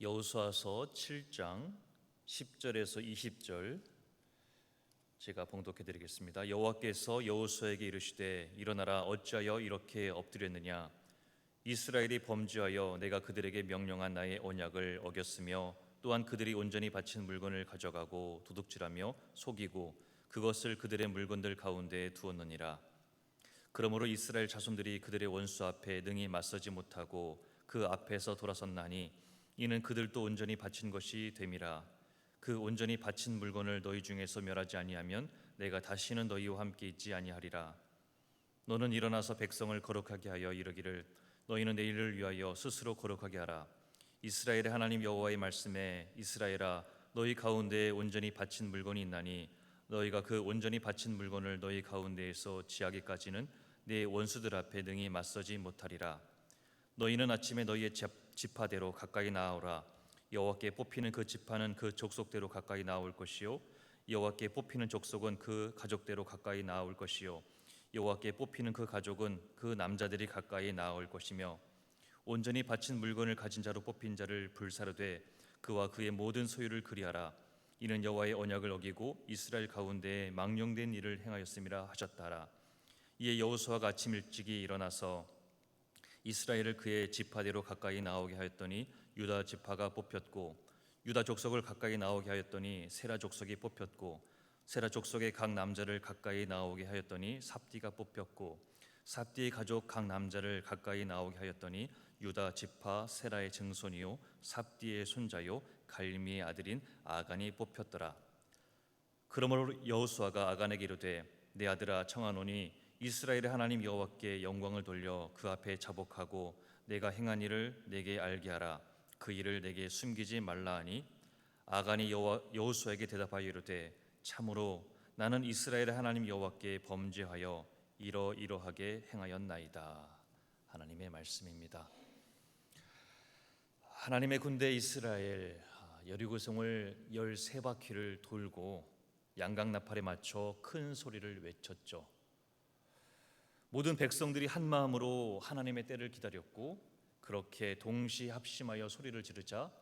여호수아서 7장 10절에서 20절 제가 봉독해 드리겠습니다. 여호와께서 여호수아에게 이르시되 일어나라, 어찌하여 이렇게 엎드렸느냐. 이스라엘이 범죄하여 내가 그들에게 명령한 나의 언약을 어겼으며 또한 그들이 온전히 바친 물건을 가져가고 도둑질하며 속이고 그것을 그들의 물건들 가운데에 두었느니라. 그러므로 이스라엘 자손들이 그들의 원수 앞에 능히 맞서지 못하고 그 앞에서 돌아섰나니 이는 그들도 온전히 바친 것이 됨이라. 그 온전히 바친 물건을 너희 중에서 멸하지 아니하면 내가 다시는 너희와 함께 있지 아니하리라. 너는 일어나서 백성을 거룩하게 하여 이르기를 너희는 내일을 위하여 스스로 거룩하게 하라. 이스라엘의 하나님 여호와의 말씀에 이스라엘아, 너희 가운데에 온전히 바친 물건이 있나니 너희가 그 온전히 바친 물건을 너희 가운데에서 지하기까지는 네 원수들 앞에 능히 맞서지 못하리라. 너희는 아침에 너희의 지파대로 가까이 나아오라. 여호와께 뽑히는 그 지파는 그 족속대로 가까이 나올 것이요 여호와께 뽑히는 족속은 그 가족대로 가까이 나올 것이요 여호와께 뽑히는 그 가족은 그 남자들이 가까이 나올 것이며 온전히 바친 물건을 가진 자로 뽑힌 자를 불사르되 그와 그의 모든 소유를 그리하라. 이는 여호와의 언약을 어기고 이스라엘 가운데에 망령된 일을 행하였음이라 하셨다라. 이에 여호수아가 아침 일찍이 일어나서 이스라엘을 그의 지파대로 가까이 나오게 하였더니 유다 지파가 뽑혔고 유다 족속을 가까이 나오게 하였더니 세라 족속이 뽑혔고 세라 족속의 각 남자를 가까이 나오게 하였더니 삽디가 뽑혔고 삽디의 가족 각 남자를 가까이 나오게 하였더니 유다 지파 세라의 증손이요 삽디의 손자요 갈미의 아들인 아간이 뽑혔더라. 그러므로 여호수아가 아간에게 이르되 내 아들아, 청하노니 이스라엘의 하나님 여호와께 영광을 돌려 그 앞에 자복하고 내가 행한 일을 내게 알게 하라. 그 일을 내게 숨기지 말라 하니 아간이 여호수아에게 대답하여 이르되 참으로 나는 이스라엘의 하나님 여호와께 범죄하여 이러이러하게 행하였나이다. 하나님의 말씀입니다. 하나님의 군대 이스라엘 여리고성을 13바퀴를 돌고 양강나팔에 맞춰 큰 소리를 외쳤죠. 모든 백성들이 한 마음으로 하나님의 때를 기다렸고 그렇게 동시 합심하여 소리를 지르자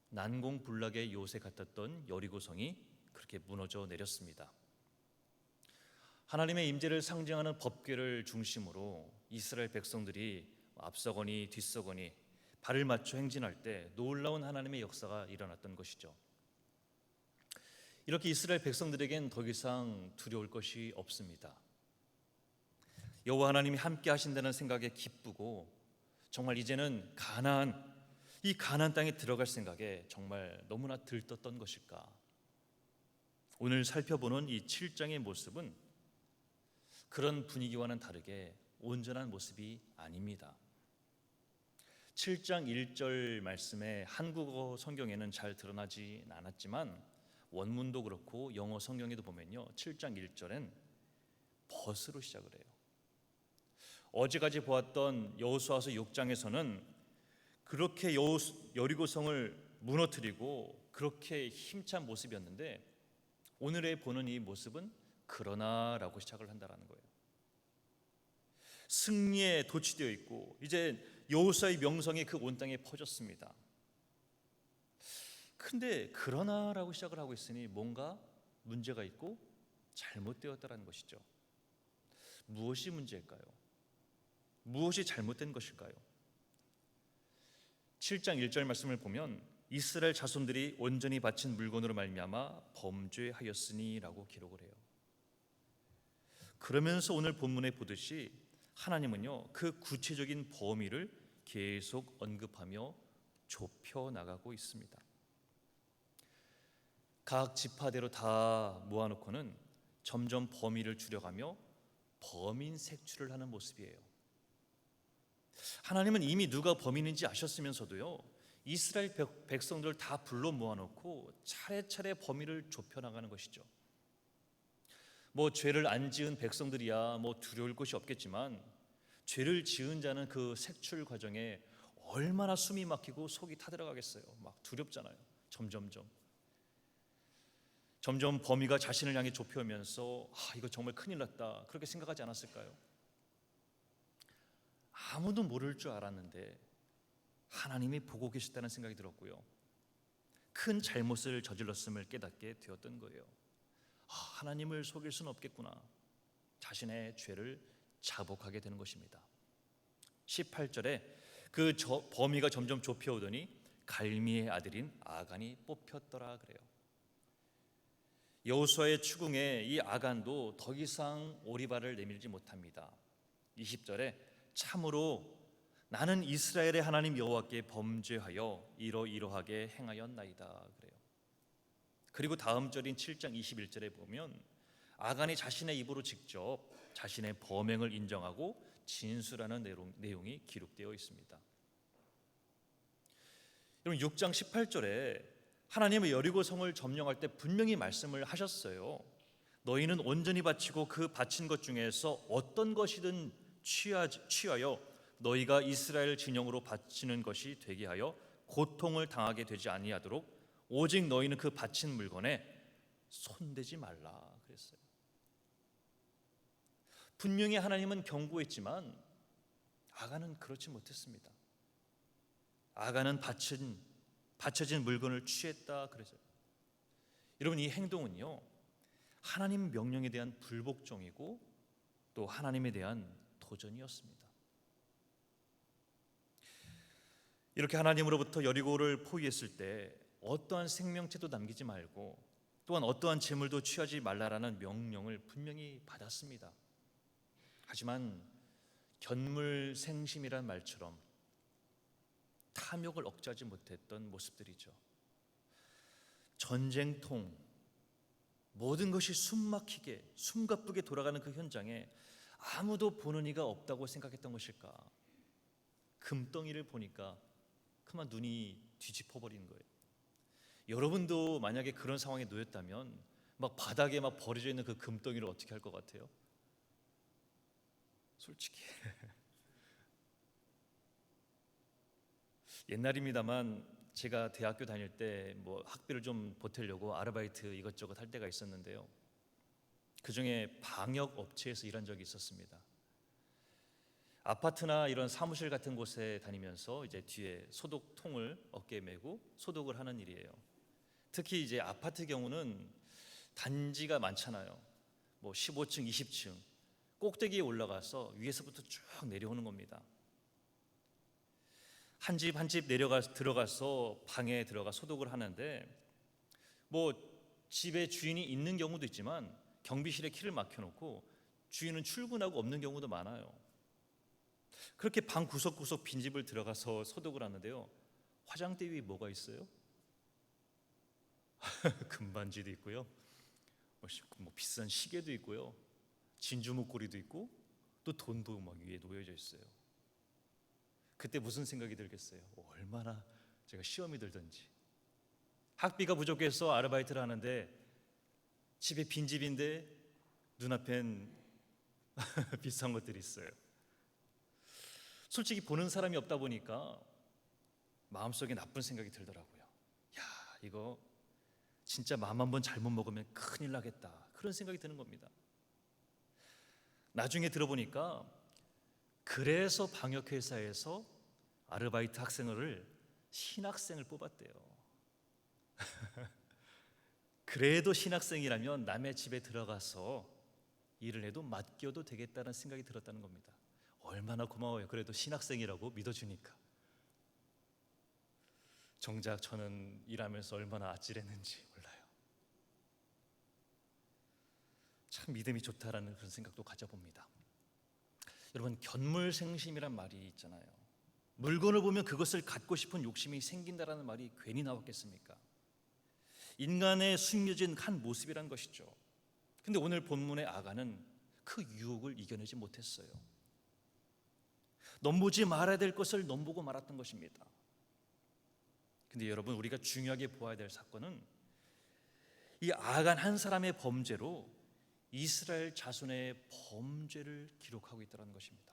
난공불락의 요새 같았던 여리고성이 그렇게 무너져 내렸습니다. 하나님의 임재를 상징하는 법궤를 중심으로 이스라엘 백성들이 앞서거니 뒤서거니 발을 맞춰 행진할 때 놀라운 하나님의 역사가 일어났던 것이죠. 이렇게 이스라엘 백성들에겐 더 이상 두려울 것이 없습니다. 여호와 하나님이 함께 하신다는 생각에 기쁘고 정말 이제는 이 가나안 땅에 들어갈 생각에 정말 너무나 들떴던 것일까. 오늘 살펴보는 이 7장의 모습은 그런 분위기와는 다르게 온전한 모습이 아닙니다. 7장 1절 말씀에 한국어 성경에는 잘 드러나지 않았지만 원문도 그렇고 영어 성경에도 보면요, 7장 1절엔 벗으로 시작을 해요. 어제까지 보았던 여호수아서 6장에서는 그렇게 여리고성을 무너뜨리고 그렇게 힘찬 모습이었는데 오늘의 보는 이 모습은 그러나라고 시작을 한다는 거예요. 승리에 도취되어 있고 이제 여호수아의 명성이 그 온 땅에 퍼졌습니다. 근데 그러나라고 시작을 하고 있으니 뭔가 문제가 있고 잘못되었다는 것이죠. 무엇이 문제일까요? 무엇이 잘못된 것일까요? 7장 1절 말씀을 보면 이스라엘 자손들이 온전히 바친 물건으로 말미암아 범죄하였으니라고 기록을 해요. 그러면서 오늘 본문에 보듯이 하나님은요, 그 구체적인 범위를 계속 언급하며 좁혀 나가고 있습니다. 각 지파대로 다 모아놓고는 점점 범위를 줄여가며 범인 색출을 하는 모습이에요. 하나님은 이미 누가 범인인지 아셨으면서도요, 이스라엘 백성들을 다 불러 모아놓고 차례차례 범위를 좁혀나가는 것이죠. 죄를 안 지은 백성들이야 두려울 것이 없겠지만 죄를 지은 자는 그 색출 과정에 얼마나 숨이 막히고 속이 타들어가겠어요. 막 두렵잖아요. 점점 범위가 자신을 향해 좁혀오면서 이거 정말 큰일 났다, 그렇게 생각하지 않았을까요? 아무도 모를 줄 알았는데 하나님이 보고 계셨다는 생각이 들었고요. 큰 잘못을 저질렀음을 깨닫게 되었던 거예요. 하나님을 속일 수는 없겠구나. 자신의 죄를 자복하게 되는 것입니다. 18절에 그 범위가 점점 좁혀오더니 갈미의 아들인 아간이 뽑혔더라 그래요. 여호수아의 추궁에 이 아간도 더 이상 오리발을 내밀지 못합니다. 20절에 참으로 나는 이스라엘의 하나님 여호와께 범죄하여 이러이러하게 행하였나이다 그래요. 그리고 다음 절인 7장 21절에 보면 아간이 자신의 입으로 직접 자신의 범행을 인정하고 진술하는 내용이 기록되어 있습니다. 여러분 6장 18절에 하나님의 여리고 성을 점령할 때 분명히 말씀을 하셨어요. 너희는 온전히 바치고 그 바친 것 중에서 어떤 것이든 취하여 너희가 이스라엘 진영으로 바치는 것이 되게 하여 고통을 당하게 되지 아니하도록 오직 너희는 그 바친 물건에 손대지 말라 그랬어요. 분명히 하나님은 경고했지만 아간은 그렇지 못했습니다. 아간은 바쳐진 물건을 취했다 그랬어요. 여러분 이 행동은요 하나님 명령에 대한 불복종이고 또 하나님에 대한 도전이었습니다. 이렇게 하나님으로부터 여리고를 포위했을 때 어떠한 생명체도 남기지 말고 또한 어떠한 재물도 취하지 말라라는 명령을 분명히 받았습니다. 하지만 견물생심이란 말처럼 탐욕을 억제하지 못했던 모습들이죠. 전쟁통, 모든 것이 숨막히게 숨가쁘게 돌아가는 그 현장에 아무도 보는 이가 없다고 생각했던 것일까? 금덩이를 보니까 그만 눈이 뒤집어버리는 거예요. 여러분도 만약에 그런 상황에 놓였다면 막 바닥에 막 버려져 있는 그 금덩이를 어떻게 할 것 같아요? 솔직히 옛날입니다만 제가 대학교 다닐 때 뭐 학비를 좀 보태려고 아르바이트 이것저것 할 때가 있었는데요. 그중에 방역 업체에서 일한 적이 있었습니다. 아파트나 이런 사무실 같은 곳에 다니면서 이제 뒤에 소독통을 어깨에 메고 소독을 하는 일이에요. 특히 이제 아파트 경우는 단지가 많잖아요. 뭐 15층, 20층 꼭대기에 올라가서 위에서부터 쭉 내려오는 겁니다. 한 집 한 집 들어가서 방에 들어가 소독을 하는데 뭐 집에 주인이 있는 경우도 있지만 경비실에 키를 막혀놓고 주인은 출근하고 없는 경우도 많아요. 그렇게 방 구석구석 빈집을 들어가서 소독을 하는데요. 화장대 위에 뭐가 있어요? 금반지도 있고요. 뭐 비싼 시계도 있고요. 진주 목걸이도 있고 또 돈도 막 위에 놓여져 있어요. 그때 무슨 생각이 들겠어요? 얼마나 제가 시험이 들던지. 학비가 부족해서 아르바이트를 하는데 집에 빈집인데 눈앞엔 비싼 것들이 있어요. 솔직히 보는 사람이 없다 보니까 마음속에 나쁜 생각이 들더라고요. 야, 이거 진짜 마음 한번 잘못 먹으면 큰일 나겠다. 그런 생각이 드는 겁니다. 나중에 들어보니까 그래서 방역회사에서 아르바이트 학생을 신학생을 뽑았대요. 그래도 신학생이라면 남의 집에 들어가서 일을 해도 맡겨도 되겠다는 생각이 들었다는 겁니다. 얼마나 고마워요. 그래도 신학생이라고 믿어주니까. 정작 저는 일하면서 얼마나 아찔했는지 몰라요. 참 믿음이 좋다라는 그런 생각도 가져봅니다. 여러분 견물생심이란 말이 있잖아요. 물건을 보면 그것을 갖고 싶은 욕심이 생긴다라는 말이 괜히 나왔겠습니까? 인간의 숨겨진 한 모습이란 것이죠. 근데 오늘 본문의 아간은 그 유혹을 이겨내지 못했어요. 넘보지 말아야 될 것을 넘보고 말았던 것입니다. 근데 여러분 우리가 중요하게 보아야 될 사건은 이 아간 한 사람의 범죄로 이스라엘 자손의 범죄를 기록하고 있다는 것입니다.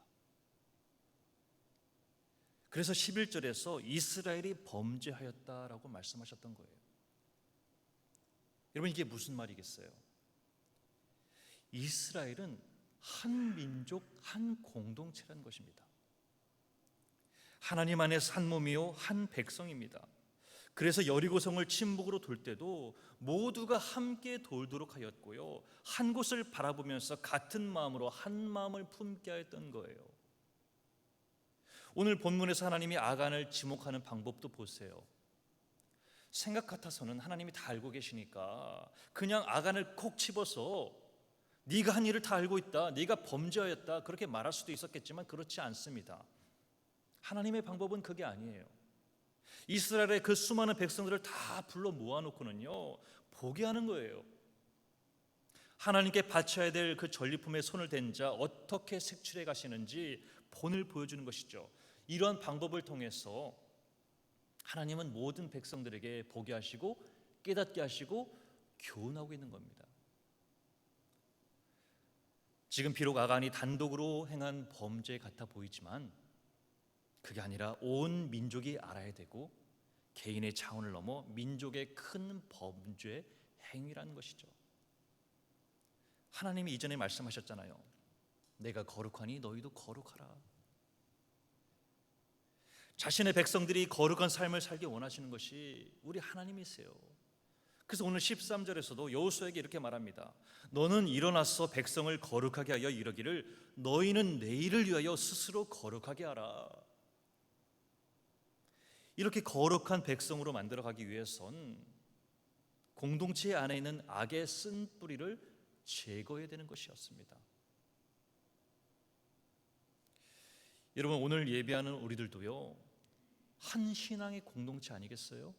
그래서 11절에서 이스라엘이 범죄하였다라고 말씀하셨던 거예요. 여러분 이게 무슨 말이겠어요? 이스라엘은 한 민족, 한 공동체라는 것입니다. 하나님 안에서 한 몸이요 한 백성입니다. 그래서 여리고성을 침묵으로 돌 때도 모두가 함께 돌도록 하였고요, 한 곳을 바라보면서 같은 마음으로 한 마음을 품게 하였던 거예요. 오늘 본문에서 하나님이 아간을 지목하는 방법도 보세요. 생각 같아서는 하나님이 다 알고 계시니까 그냥 아간을 콕 집어서 네가 한 일을 다 알고 있다, 네가 범죄하였다, 그렇게 말할 수도 있었겠지만 그렇지 않습니다. 하나님의 방법은 그게 아니에요. 이스라엘의 그 수많은 백성들을 다 불러 모아놓고는요, 보게 하는 거예요. 하나님께 바쳐야 될 그 전리품에 손을 댄 자 어떻게 색출해 가시는지 본을 보여주는 것이죠. 이러한 방법을 통해서 하나님은 모든 백성들에게 보게 하시고 깨닫게 하시고 교훈하고 있는 겁니다. 지금 비록 아간이 단독으로 행한 범죄 같아 보이지만 그게 아니라 온 민족이 알아야 되고 개인의 차원을 넘어 민족의 큰 범죄 행위라는 것이죠. 하나님이 이전에 말씀하셨잖아요. 내가 거룩하니 너희도 거룩하라. 자신의 백성들이 거룩한 삶을 살기 원하시는 것이 우리 하나님이세요. 그래서 오늘 13절에서도 여호수아에게 이렇게 말합니다. 너는 일어나서 백성을 거룩하게 하여 이르기를 너희는 내일을 위하여 스스로 거룩하게 하라. 이렇게 거룩한 백성으로 만들어가기 위해선 공동체 안에 있는 악의 쓴 뿌리를 제거해야 되는 것이었습니다. 여러분, 오늘 예배하는 우리들도요, 한 신앙의 공동체 아니겠어요?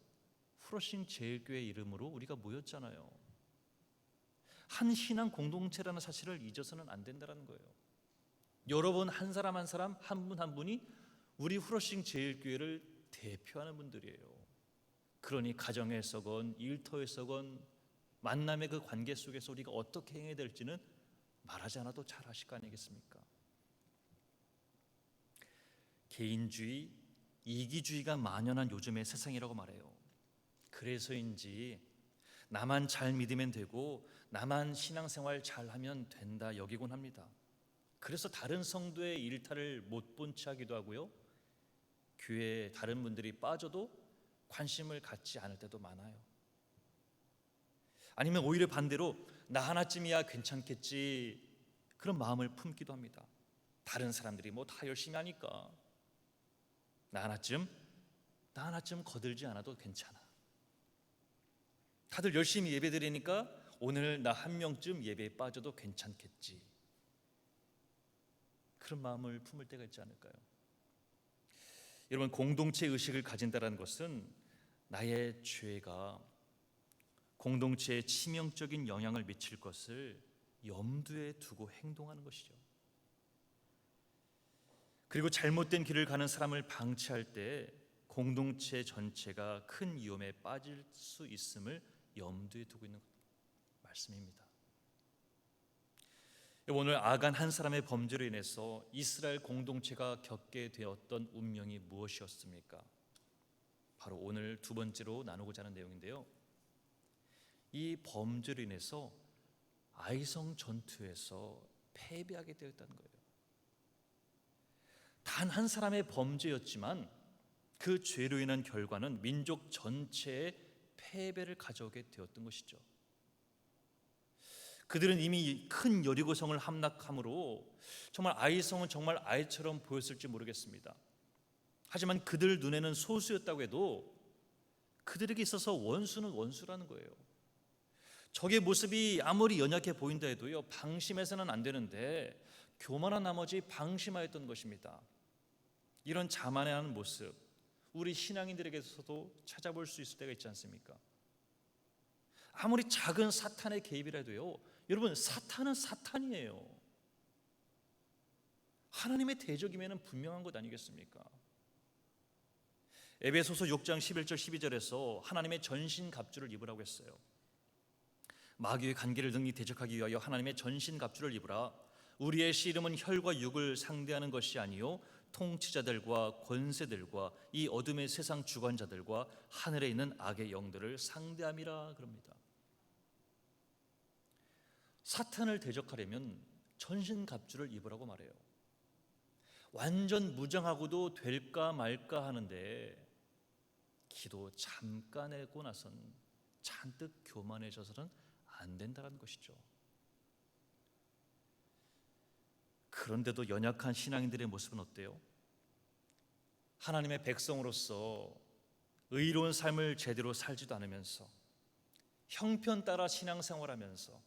프로싱 제일교회 이름으로 우리가 모였잖아요. 한 신앙 공동체라는 사실을 잊어서는 안 된다는 거예요. 여러분 한 사람 한 사람, 한 분 한 분이 우리 프로싱 제일교회를 대표하는 분들이에요. 그러니 가정에서건 일터에서건 만남의 그 관계 속에서 우리가 어떻게 행해야 될지는 말하지 않아도 잘 아실 거 아니겠습니까? 개인주의, 이기주의가 만연한 요즘의 세상이라고 말해요. 그래서인지 나만 잘 믿으면 되고 나만 신앙생활 잘하면 된다 여기곤 합니다. 그래서 다른 성도의 일탈을 못 본 채 하기도 하고요, 교회에 다른 분들이 빠져도 관심을 갖지 않을 때도 많아요. 아니면 오히려 반대로 나 하나쯤이야 괜찮겠지, 그런 마음을 품기도 합니다. 다른 사람들이 뭐 다 열심히 하니까 나 하나쯤 거들지 않아도 괜찮아. 다들 열심히 예배 드리니까 오늘 나 한 명쯤 예배에 빠져도 괜찮겠지, 그런 마음을 품을 때가 있지 않을까요? 여러분, 공동체 의식을 가진다는 것은 나의 죄가 공동체에 치명적인 영향을 미칠 것을 염두에 두고 행동하는 것이죠. 그리고 잘못된 길을 가는 사람을 방치할 때 공동체 전체가 큰 위험에 빠질 수 있음을 염두에 두고 있는 말씀입니다. 오늘 아간 한 사람의 범죄로 인해서 이스라엘 공동체가 겪게 되었던 운명이 무엇이었습니까? 바로 오늘 두 번째로 나누고자 하는 내용인데요, 이 범죄로 인해서 아이성 전투에서 패배하게 되었다는 거예요. 단 한 사람의 범죄였지만 그 죄로 인한 결과는 민족 전체의 패배를 가져오게 되었던 것이죠. 그들은 이미 큰 여리고성을 함락함으로 정말 아이성은 정말 아이처럼 보였을지 모르겠습니다. 하지만 그들 눈에는 소수였다고 해도 그들에게 있어서 원수는 원수라는 거예요. 적의 모습이 아무리 연약해 보인다 해도요, 방심해서는 안 되는데 교만한 나머지 방심하였던 것입니다. 이런 자만해하는 모습, 우리 신앙인들에게서도 찾아볼 수 있을 때가 있지 않습니까? 아무리 작은 사탄의 개입이라도요, 여러분, 사탄은 사탄이에요. 하나님의 대적임에는 분명한 것 아니겠습니까? 에베소서 6장 11절 12절에서 하나님의 전신갑주를 입으라고 했어요. 마귀의 관계를 능히 대적하기 위하여 하나님의 전신갑주를 입으라. 우리의 씨름은 혈과 육을 상대하는 것이 아니요 통치자들과 권세들과 이 어둠의 세상 주관자들과 하늘에 있는 악의 영들을 상대함이라 그럽니다. 사탄을 대적하려면 전신갑주를 입으라고 말해요. 완전 무장하고도 될까 말까 하는데 기도 잠깐 하고 나선 잔뜩 교만해져서는 안 된다는 것이죠. 그런데도 연약한 신앙인들의 모습은 어때요? 하나님의 백성으로서 의로운 삶을 제대로 살지도 않으면서 형편 따라 신앙생활하면서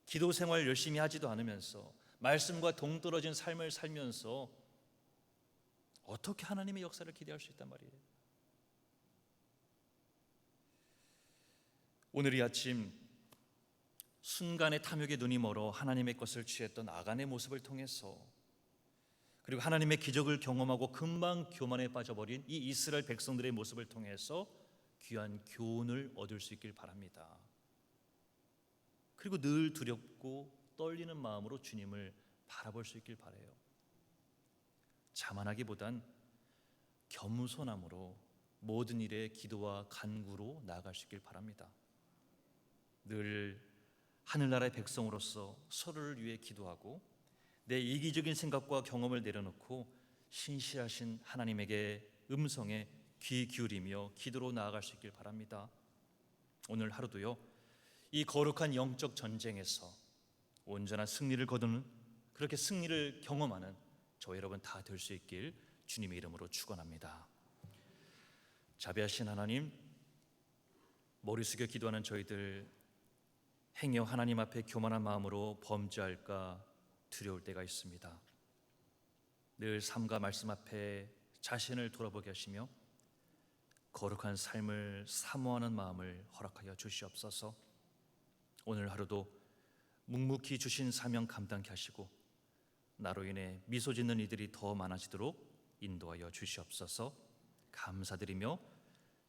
기도 생활 열심히 하지도 않으면서 말씀과 동떨어진 삶을 살면서 어떻게 하나님의 역사를 기대할 수 있단 말이에요? 오늘 이 아침 순간의 탐욕에 눈이 멀어 하나님의 것을 취했던 아간의 모습을 통해서, 그리고 하나님의 기적을 경험하고 금방 교만에 빠져버린 이 이스라엘 백성들의 모습을 통해서 귀한 교훈을 얻을 수 있길 바랍니다. 그리고 늘 두렵고 떨리는 마음으로 주님을 바라볼 수 있길 바라요. 자만하기보단 겸손함으로 모든 일에 기도와 간구로 나아갈 수 있길 바랍니다. 늘 하늘나라의 백성으로서 서로를 위해 기도하고 내 이기적인 생각과 경험을 내려놓고 신실하신 하나님에게 음성에 귀 기울이며 기도로 나아갈 수 있길 바랍니다. 오늘 하루도요, 이 거룩한 영적 전쟁에서 온전한 승리를 거두는, 그렇게 승리를 경험하는 저 여러분 다 될 수 있길 주님의 이름으로 축원합니다. 자비하신 하나님, 머리 숙여 기도하는 저희들 행여 하나님 앞에 교만한 마음으로 범죄할까 두려울 때가 있습니다. 늘 삶과 말씀 앞에 자신을 돌아보게 하시며 거룩한 삶을 사모하는 마음을 허락하여 주시옵소서. 오늘 하루도 묵묵히 주신 사명 감당케 하시고 나로 인해 미소 짓는 이들이 더 많아지도록 인도하여 주시옵소서. 감사드리며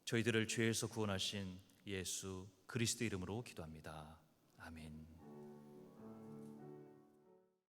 저희들을 죄에서 구원하신 예수 그리스도 이름으로 기도합니다. 아멘.